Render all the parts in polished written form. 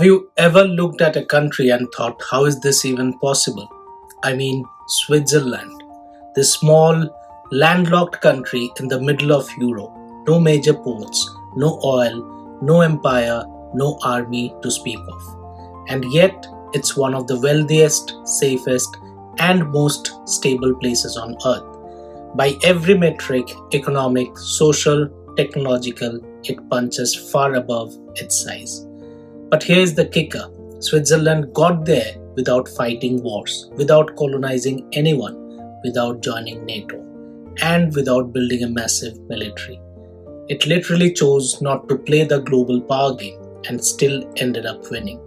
you ever looked at a country and thought, how is this even possible? I mean, Switzerland, this small, landlocked country in the middle of Europe. No major ports, no oil, no empire, no army to speak of. And yet, it's one of the wealthiest, safest, and most stable places on earth. By every metric, economic, social, technological, it punches far above its size. But here's the kicker: Switzerland got there without fighting wars, without colonizing anyone, without joining NATO, and without building a massive military. It literally chose not to play the global power game and still ended up winning.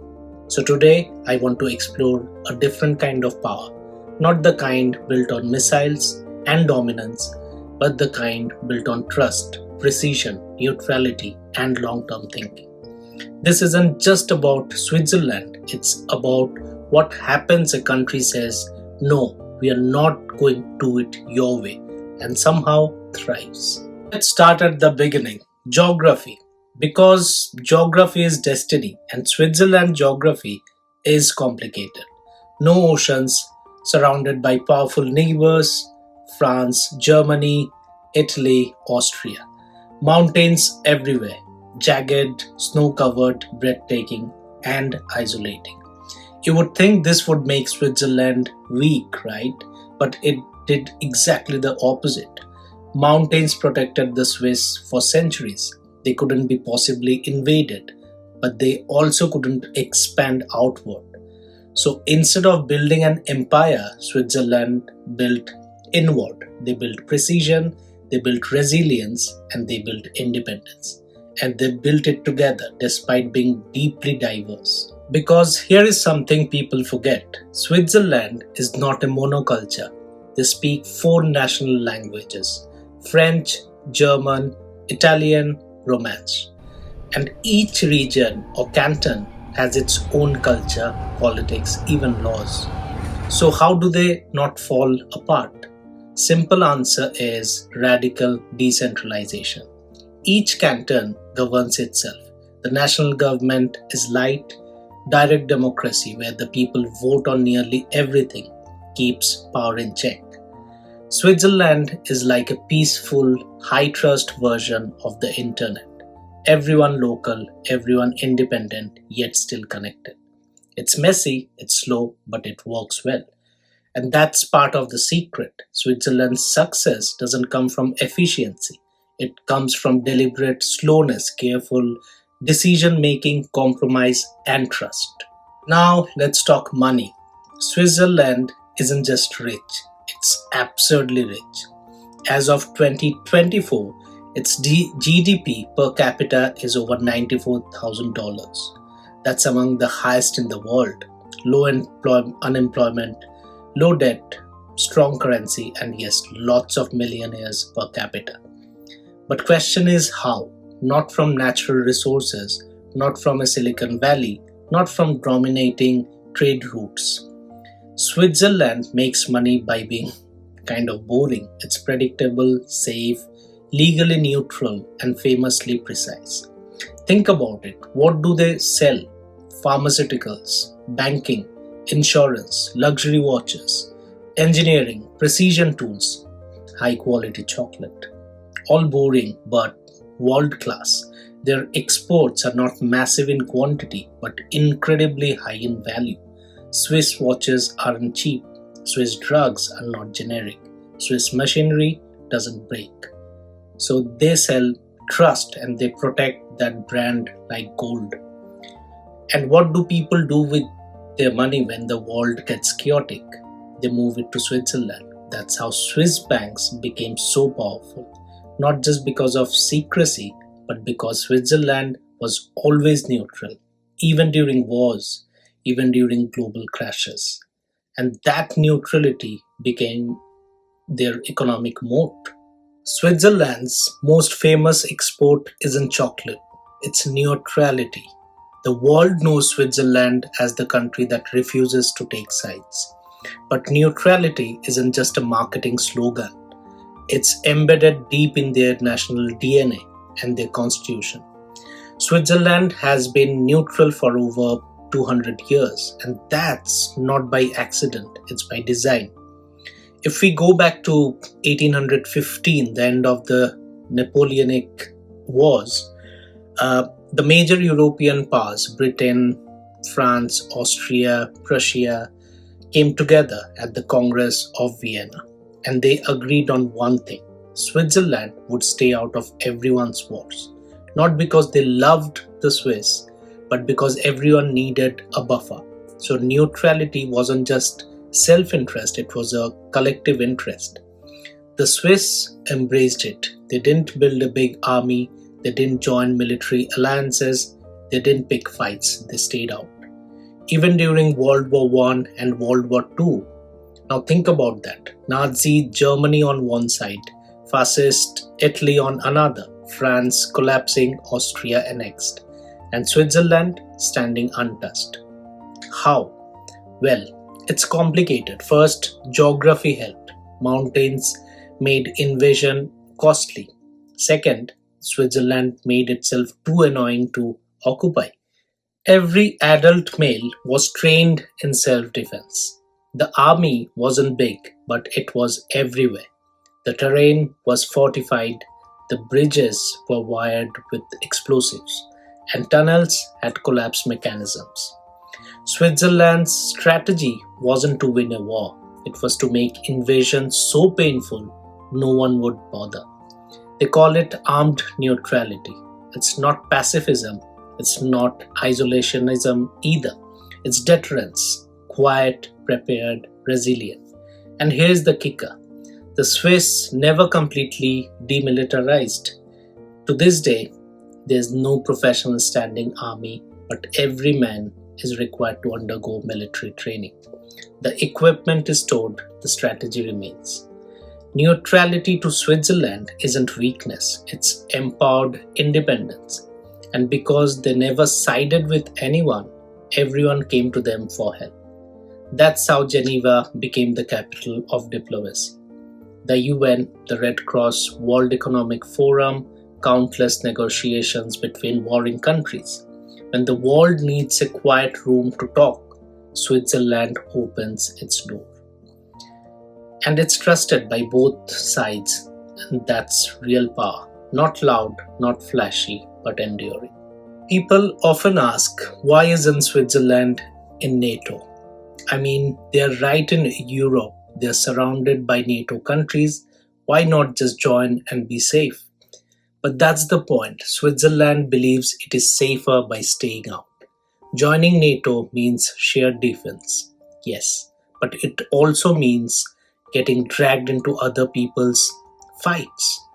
So today, I want to explore a different kind of power, not the kind built on missiles and dominance, but the kind built on trust, precision, neutrality, and long-term thinking. This isn't just about Switzerland, it's about what happens a country says, no, we are not going to do it your way, and somehow thrives. Let's start at the beginning. Geography. Because geography is destiny, and Switzerland geography is complicated. No oceans, surrounded by powerful neighbors, France, Germany, Italy, Austria. Mountains everywhere, jagged, snow-covered, breathtaking, and isolating. You would think this would make Switzerland weak, right? But it did exactly the opposite. Mountains protected the Swiss for centuries. They couldn't be possibly invaded, but they also couldn't expand outward. So instead of building an empire, Switzerland built inward. They built precision, they built resilience, and they built independence. And they built it together despite being deeply diverse. Because here is something people forget: Switzerland is not a monoculture. They speak 4 national languages: French, German, Italian, Romance. And each region or canton has its own culture, politics, even laws. So how do they not fall apart? Simple answer is radical decentralization. Each canton governs itself. The national government is light, direct democracy where the people vote on nearly everything, keeps power in check. Switzerland is like a peaceful, high-trust version of the internet. Everyone local, everyone independent, yet still connected. It's messy, it's slow, but it works well. And that's part of the secret. Switzerland's success doesn't come from efficiency. It comes from deliberate slowness, careful decision-making, compromise, and trust. Now let's talk money. Switzerland isn't just rich, it's absurdly rich. As of 2024, its GDP per capita is over $94,000. That's among the highest in the world. Low unemployment, low debt, strong currency, and yes, lots of millionaires per capita. But question is how? Not from natural resources, not from a Silicon Valley, not from dominating trade routes. Switzerland makes money by being kind of boring. It's predictable, safe, legally neutral, and famously precise. Think about it. What do they sell? Pharmaceuticals, banking, insurance, luxury watches, engineering, precision tools, high quality chocolate. All boring but world class. Their exports are not massive in quantity but incredibly high in value. Swiss watches aren't cheap. Swiss drugs are not generic. Swiss machinery doesn't break. So they sell trust and they protect that brand like gold. And what do people do with their money when the world gets chaotic? They move it to Switzerland. That's how Swiss banks became so powerful. Not just because of secrecy, but because Switzerland was always neutral, even during wars, even during global crashes. And that neutrality became their economic moat. Switzerland's most famous export isn't chocolate, it's neutrality. The world knows Switzerland as the country that refuses to take sides. But neutrality isn't just a marketing slogan. It's embedded deep in their national DNA and their constitution. Switzerland has been neutral for over 200 years, and that's not by accident, it's by design. If we go back to 1815, the end of the Napoleonic Wars, the major European powers, Britain, France, Austria, Prussia, came together at the Congress of Vienna, and they agreed on one thing: Switzerland would stay out of everyone's wars. Not because they loved the Swiss, but because everyone needed a buffer. So neutrality wasn't just self interest, it was a collective interest. The Swiss embraced it. They didn't build a big army, they didn't join military alliances, they didn't pick fights, they stayed out. Even during World War One and World War Two. Now think about that. Nazi Germany on one side, fascist Italy on another, France collapsing, Austria annexed, and Switzerland standing untouched. How? Well, it's complicated. First, geography helped. Mountains made invasion costly. Second, Switzerland made itself too annoying to occupy. Every adult male was trained in self defense. The army wasn't big, but it was everywhere. The terrain was fortified, the bridges were wired with explosives, and tunnels had collapse mechanisms. Switzerland's strategy wasn't to win a war, it was to make invasion so painful no one would bother. They call it armed neutrality. It's not pacifism, it's not isolationism either. It's deterrence, quiet, prepared, resilient. And here's the kicker: the Swiss never completely demilitarized. To this day, there's no professional standing army, but every man is required to undergo military training. The equipment is stored, the strategy remains. Neutrality to Switzerland isn't weakness, it's empowered independence. And because they never sided with anyone, everyone came to them for help. That's how Geneva became the capital of diplomacy. The UN, the Red Cross, World Economic Forum, countless negotiations between warring countries. When the world needs a quiet room to talk, Switzerland opens its door. And it's trusted by both sides, and that's real power. Not loud, not flashy, but enduring. People often ask, why isn't Switzerland in NATO? I mean, they're right in Europe, they're surrounded by NATO countries. Why not just join and be safe? But that's the point. Switzerland believes it is safer by staying out. Joining NATO means shared defense, yes, but it also means getting dragged into other people's fights.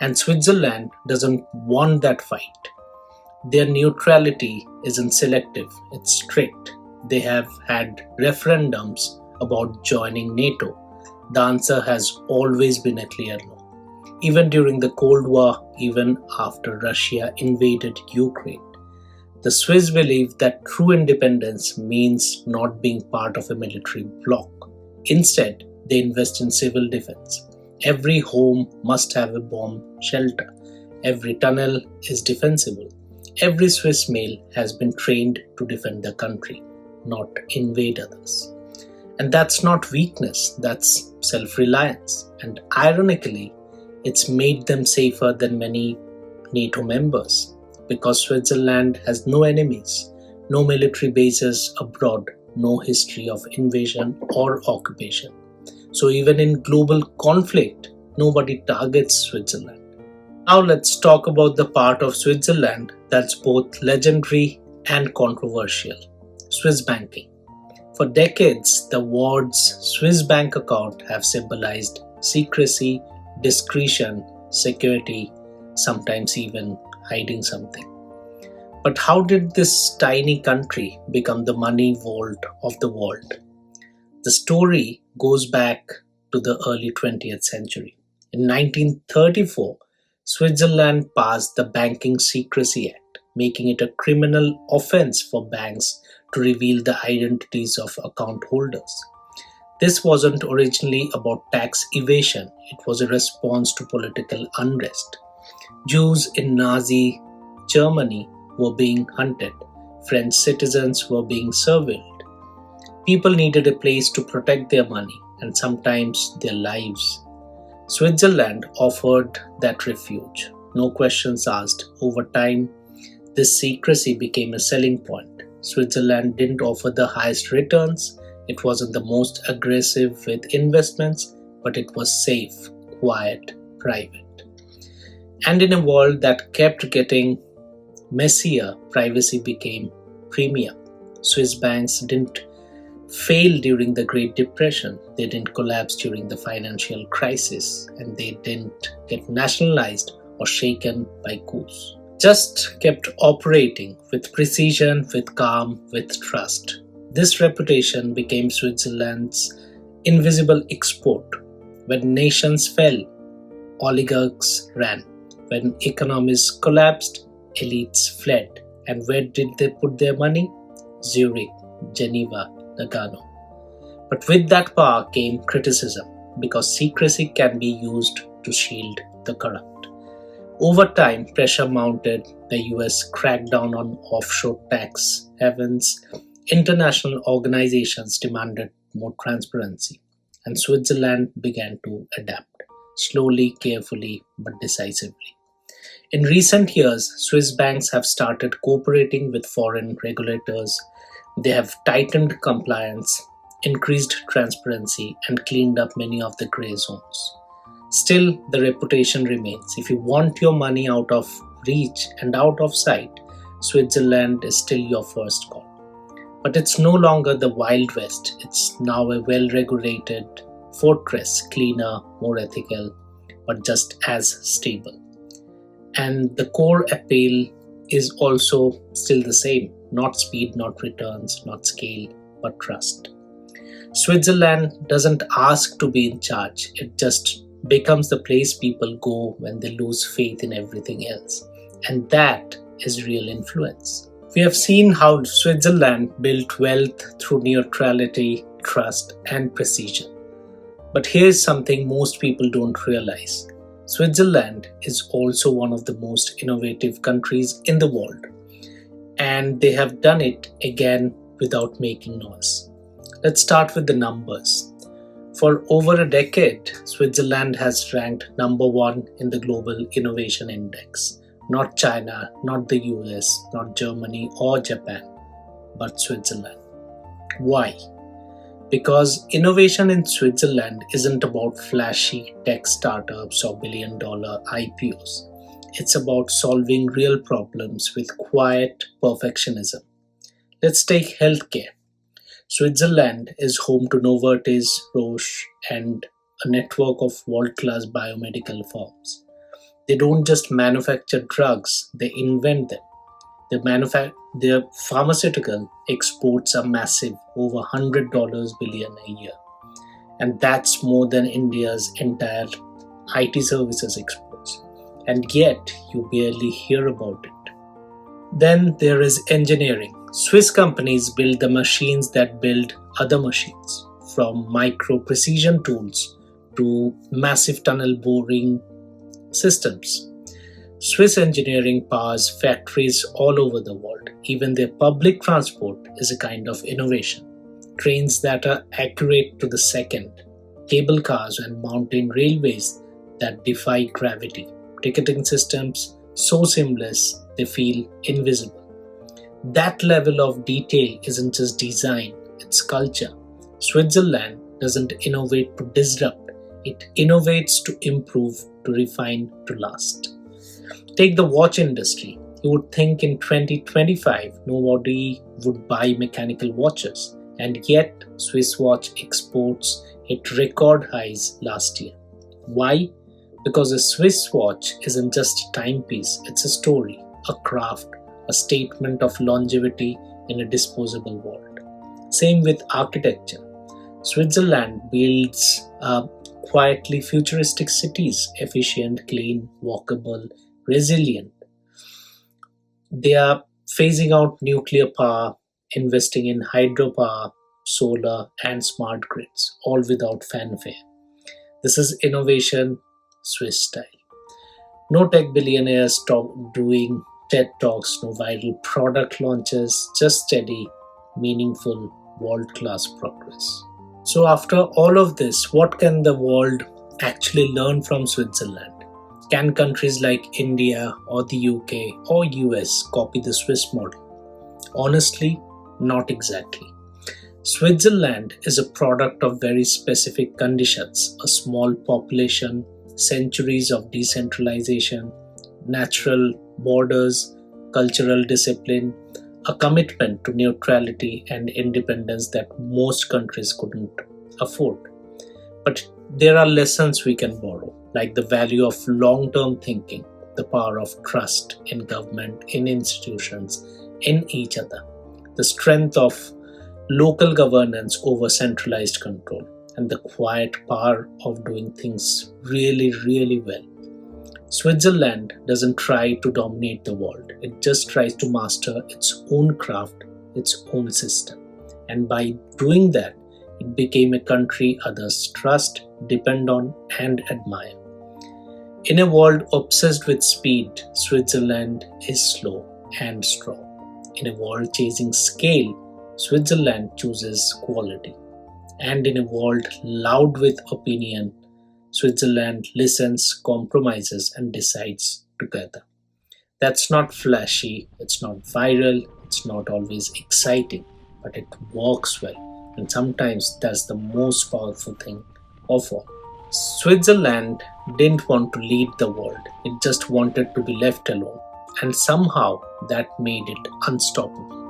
And Switzerland doesn't want that fight. Their neutrality isn't selective, it's strict. They have had referendums about joining NATO. The answer has always been a clear no. Even during the Cold War, even after Russia invaded Ukraine, the Swiss believe that true independence means not being part of a military bloc. Instead, they invest in civil defense. Every home must have a bomb shelter. Every tunnel is defensible. Every Swiss male has been trained to defend the country, not invade others. And that's not weakness, that's self-reliance. And ironically, it's made them safer than many NATO members because Switzerland has no enemies, no military bases abroad, no history of invasion or occupation. So even in global conflict, nobody targets Switzerland. Now let's talk about the part of Switzerland that's both legendary and controversial: Swiss banking. For decades, the words Swiss bank account have symbolized secrecy, discretion, security, sometimes even hiding something. But how did this tiny country become the money vault of the world? The story goes back to the early 20th century. In 1934, Switzerland passed the Banking Secrecy Act, making it a criminal offense for banks to reveal the identities of account holders. This wasn't originally about tax evasion, it was a response to political unrest. Jews in Nazi Germany were being hunted. French citizens were being surveilled. People needed a place to protect their money and sometimes their lives. Switzerland offered that refuge. No questions asked. Over time, this secrecy became a selling point. Switzerland didn't offer the highest returns, it wasn't the most aggressive with investments, but it was safe, quiet, private. And in a world that kept getting messier, privacy became premium. Swiss banks didn't fail during the Great Depression, they didn't collapse during the financial crisis, and they didn't get nationalized or shaken by coups. Just kept operating with precision, with calm, with trust. This reputation became Switzerland's invisible export. When nations fell, oligarchs ran. When economies collapsed, elites fled. And where did they put their money? Zurich, Geneva, Nagano. But with that power came criticism, because secrecy can be used to shield the corrupt. Over time, pressure mounted. The US cracked down on offshore tax havens. International organizations demanded more transparency, and Switzerland began to adapt, slowly, carefully, but decisively. In recent years, Swiss banks have started cooperating with foreign regulators. They have tightened compliance, increased transparency, and cleaned up many of the gray zones. Still, the reputation remains. If you want your money out of reach and out of sight, Switzerland is still your first call. But it's no longer the Wild West. It's now a well-regulated fortress, cleaner, more ethical, but just as stable. And the core appeal is also still the same. Not speed, not returns, not scale, but trust. Switzerland doesn't ask to be in charge. It just becomes the place people go when they lose faith in everything else. And that is real influence. We have seen how Switzerland built wealth through neutrality, trust, and precision. But here's something most people don't realize. Switzerland is also one of the most innovative countries in the world. And they have done it again without making noise. Let's start with the numbers. For over a decade, Switzerland has ranked number one in the Global Innovation Index. Not China, not the US, not Germany or Japan, but Switzerland. Why? Because innovation in Switzerland isn't about flashy tech startups or billion-dollar IPOs. It's about solving real problems with quiet perfectionism. Let's take healthcare. Switzerland is home to Novartis, Roche, and a network of world-class biomedical firms. They don't just manufacture drugs, they invent them. Their pharmaceutical exports are massive, over $100 billion a year. And that's more than India's entire IT services exports. And yet, you barely hear about it. Then there is engineering. Swiss companies build the machines that build other machines, from micro precision tools to massive tunnel boring systems. Swiss engineering powers factories all over the world. Even their public transport is a kind of innovation. Trains that are accurate to the second, cable cars and mountain railways that defy gravity, ticketing systems so seamless they feel invisible. That level of detail isn't just design, it's culture. Switzerland doesn't innovate to disrupt, it innovates to improve, to refine, to last. Take the watch industry. You would think in 2025 nobody would buy mechanical watches, and yet Swiss watch exports hit record highs last year. Why? Because a Swiss watch isn't just a timepiece, it's a story, a craft, a statement of longevity in a disposable world. Same with architecture. Switzerland builds quietly futuristic cities, efficient, clean, walkable, resilient. They are phasing out nuclear power, investing in hydropower, solar, and smart grids, all without fanfare. This is innovation, Swiss style. No tech billionaires stop doing TED Talks, no viral product launches, just steady, meaningful, world class progress. So, after all of this, what can the world actually learn from Switzerland? Can countries like India or the UK or US copy the Swiss model? Honestly, not exactly. Switzerland is a product of very specific conditions: a small population, centuries of decentralization, natural borders, cultural discipline, a commitment to neutrality and independence that most countries couldn't afford. But there are lessons we can borrow, like the value of long term thinking, the power of trust in government, in institutions, in each other, the strength of local governance over centralized control, and the quiet power of doing things really, really well. Switzerland doesn't try to dominate the world, it just tries to master its own craft, its own system. And by doing that, it became a country others trust, depend on, and admire. In a world obsessed with speed, Switzerland is slow and strong. In a world chasing scale, Switzerland chooses quality. And in a world loud with opinion, Switzerland listens, compromises, and decides together. That's not flashy, it's not viral, it's not always exciting, but it works well. And sometimes that's the most powerful thing of all. Switzerland didn't want to lead the world, it just wanted to be left alone. And somehow that made it unstoppable.